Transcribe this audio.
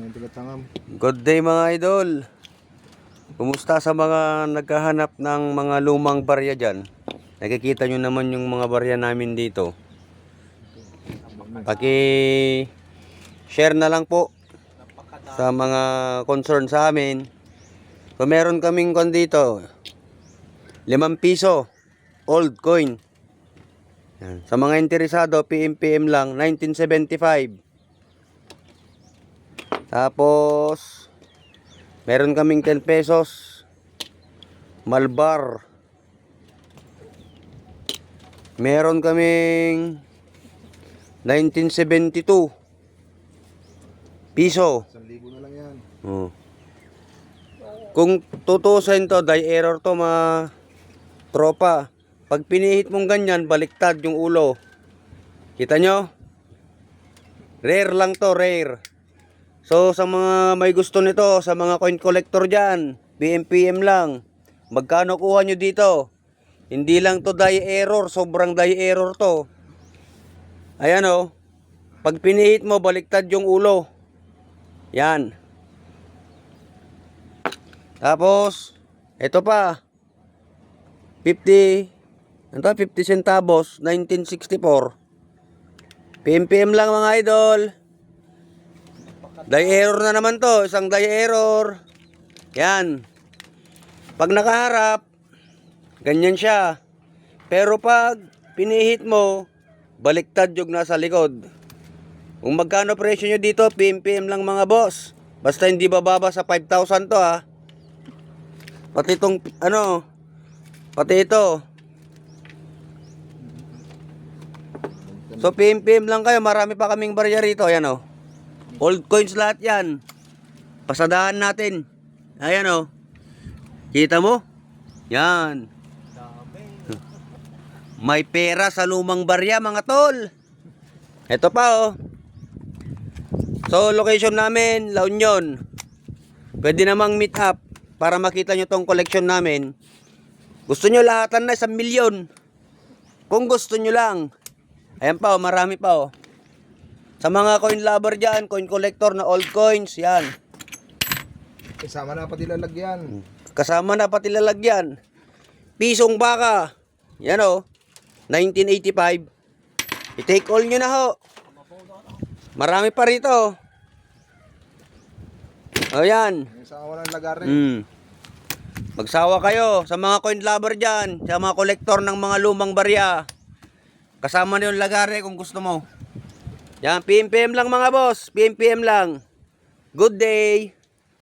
Good day mga idol. Kumusta sa mga naghahanap ng mga lumang barya dyan? Nakikita nyo naman yung mga barya namin dito. Share na lang po sa mga concern sa amin. So meron kaming kon dito, 5 piso old coin. Yan. Sa mga interesado, PM lang, 1975. Tapos meron kaming 10 pesos Malbar. Meron kaming 1972 piso. 1,000 na lang yan. Oh. Kung tutusin to, die error to mga tropa. Pag pinihit mong ganyan, baliktad yung ulo. Kita nyo? Rare lang to, rare. So sa mga may gusto nito, sa mga coin collector dyan, PM lang. Magkano kuha nyo dito? Hindi lang to die error, sobrang die error to. Ayan o. Pag pinihit mo, baliktad yung ulo. Yan. Tapos, ito pa. 50 centavos, 1964. PM lang mga idol. Die error na naman to, isang die error. Yan. Pag nakaharap, ganyan siya. Pero pag pinihit mo, baliktad yung nasa likod. Kung magkano presyo nyo dito, PM lang mga boss. Basta hindi bababa sa 5,000 to ha. Pati itong, pati ito. So PM lang kayo, marami pa kaming barya rito. Ayan o. Old coins lahat yan. Pasadahan natin. Ayan o. Kita mo? Yan. May pera sa lumang barya mga tol. Ito pa oh. So location namin, La Union. Pwede namang meet up para makita nyo tong collection namin. Gusto nyo lahatan na 1 milyon. Kung gusto nyo lang. Ayan pa oh, marami pa oh. Sa mga coin lover dyan, coin collector na old coins, yan. Kasama na pati lalagyan. Kasama na pati lalagyan. Pisong baka. Yan oh. 1985. I-take all nyo na ho. Marami pa rito. O yan. Kasama ng lagarin. Magsawa kayo sa mga coin lover dyan. Sa mga kolektor ng mga lumang barya. Kasama na yung lagare kung gusto mo. Yan, PM lang mga boss. PM lang. Good day.